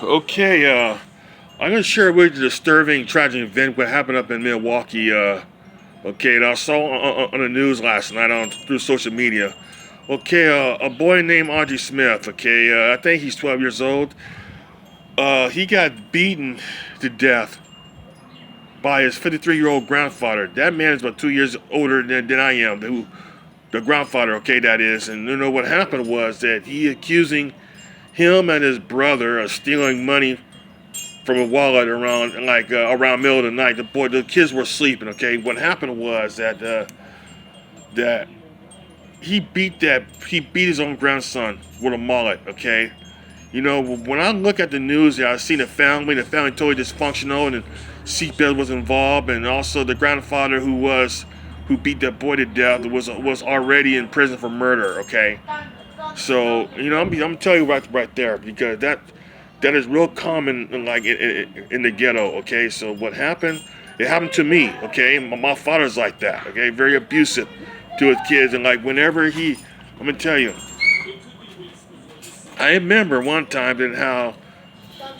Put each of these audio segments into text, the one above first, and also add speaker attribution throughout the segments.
Speaker 1: Okay, I'm gonna share with you the disturbing, tragic event what happened up in Milwaukee. Okay, that I saw on the news last night on through social media. Okay, a boy named Audrey Smith. Okay, I think he's 12 years old. He got beaten to death by his 53-year-old grandfather. That man is about 2 years older than I am. The grandfather. Okay, that is. And you know what happened was that he accusing him and his brother of stealing money from a wallet around around middle of the night. The kids were sleeping. Okay, what happened was that he beat his own grandson with a mallet. Okay, you know when I look at the news, I see the family. The family totally dysfunctional, and seatbelt was involved, and also the grandfather who beat that boy to death was already in prison for murder. Okay, so you know I'm telling you right there because that is real common in the ghetto. Okay, so what happened? It happened to me. Okay, my father's like that. Okay, very abusive to his kids, and like whenever I'm gonna tell you, I remember one time that how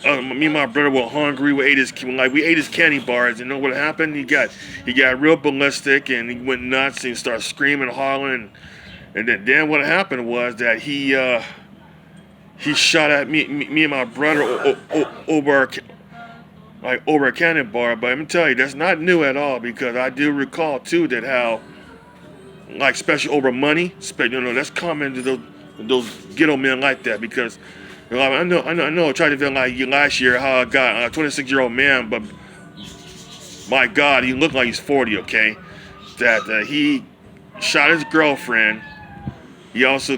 Speaker 1: me and my brother were hungry. We ate his candy bars. And you know what happened? He got real ballistic and he went nuts and he started screaming, hollering, and then what happened was that he shot at me and my brother over a cannon bar. But I'm gonna tell you, that's not new at all because I do recall too that how especially over money, that's common to those ghetto men like that because I know. I tried to feel like you last year how I got a 26-year-old man, but my God, he looked like he's 40. Okay, that he shot his girlfriend. He also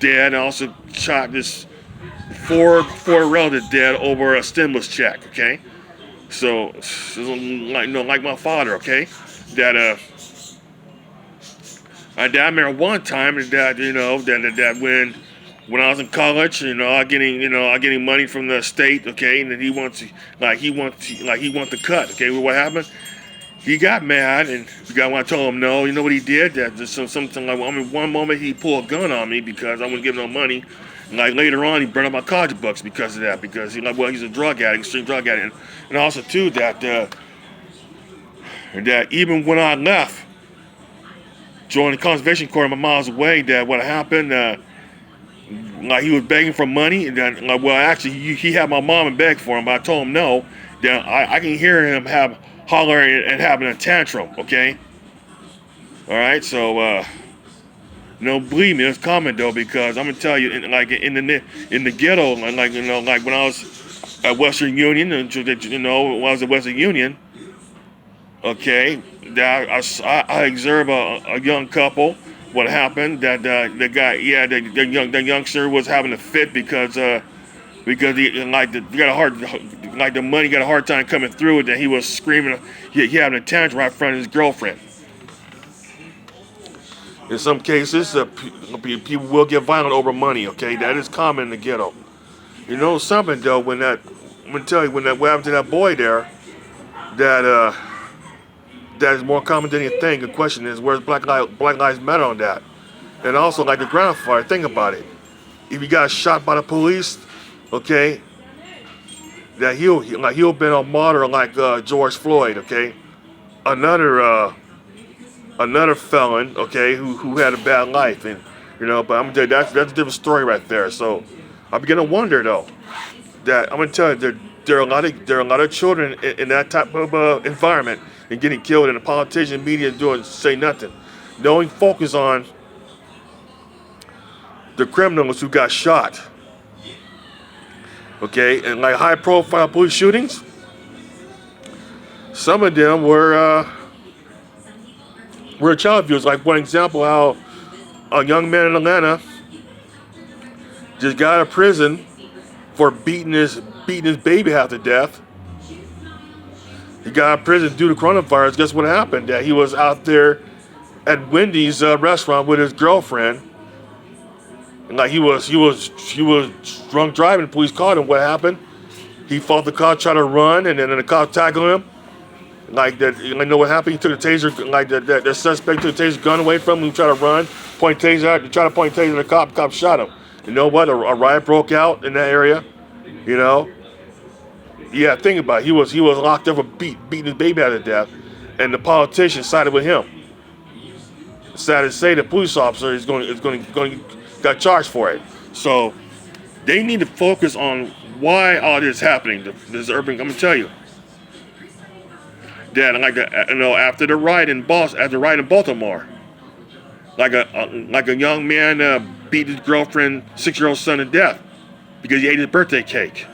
Speaker 1: dead and also shot this four relatives dead over a stimulus check. Okay, so like my father. Okay, that I remember one time that that when I was in college, I getting money from the state. Okay, and then he wants to cut. Okay, well, what happened? He got mad, and the guy when I told him no, you know what he did? That just something like one moment he pulled a gun on me because I wouldn't give him no money. And like later on, he burned up my college books because of that. Because he's a drug addict, extreme drug addict, and also too that even when I left, joined the conservation corps, my miles away, that what happened? He was begging for money, and then actually he had my mom and beg for him, but I told him no. Then I can hear him hollering and having a tantrum. Okay, all right. So no, believe me, it's common though because I'm gonna tell you, in the ghetto, like when I was at Western Union, and when I was at Western Union, okay, that I observed a young couple. What happened? That the guy, the youngster was having a fit because he got a the money got a hard time coming through. That he was screaming, he having a tantrum right in front of his girlfriend. In some cases, people will get violent over money. Okay, that is common in the ghetto. You know something though? I'm gonna tell you what happened to that boy there. That that is more common than you think. The question is, where's Black Lives Matter on that? And also, like the grandfather, think about it. If he got shot by the police, okay, that he'll been a martyr like George Floyd, okay, another felon, okay, who had a bad life, and but I'm gonna tell you that's a different story right there. So I begin to wonder though that I'm gonna tell you there are a lot of children in that type of environment and getting killed, and the politician media say nothing. Knowing focus on the criminals who got shot. Okay, and like high profile police shootings, some of them were child abuse. Like one example, how a young man in Atlanta just got out of prison for beating his baby half to death. He got out of prison due to coronavirus. Guess what happened? That he was out there at Wendy's restaurant with his girlfriend. And he was drunk driving. The police caught him. What happened? He fought the cop, tried to run, and then the cop tackled him. Like that, you know what happened? He took the taser. The suspect took the taser gun away from him. He tried to run, point taser out. He tried to point taser at the cop. The cop shot him. You know what? A riot broke out in that area. Yeah, think about it. He was locked up for beating his baby out of death, and the politician sided with him. Sad to say, the police officer is going got charged for it. So they need to focus on why all this is happening. This urban, I'm gonna tell you that after the riot in Baltimore, like a young man beat his girlfriend 6-year-old son to death because he ate his birthday cake.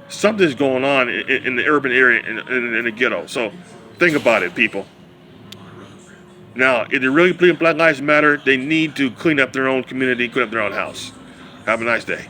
Speaker 1: Something's going on in the urban area in the ghetto. So think about it, people. Now, if they really believe Black Lives Matter, they need to clean up their own community, clean up their own house. Have a nice day.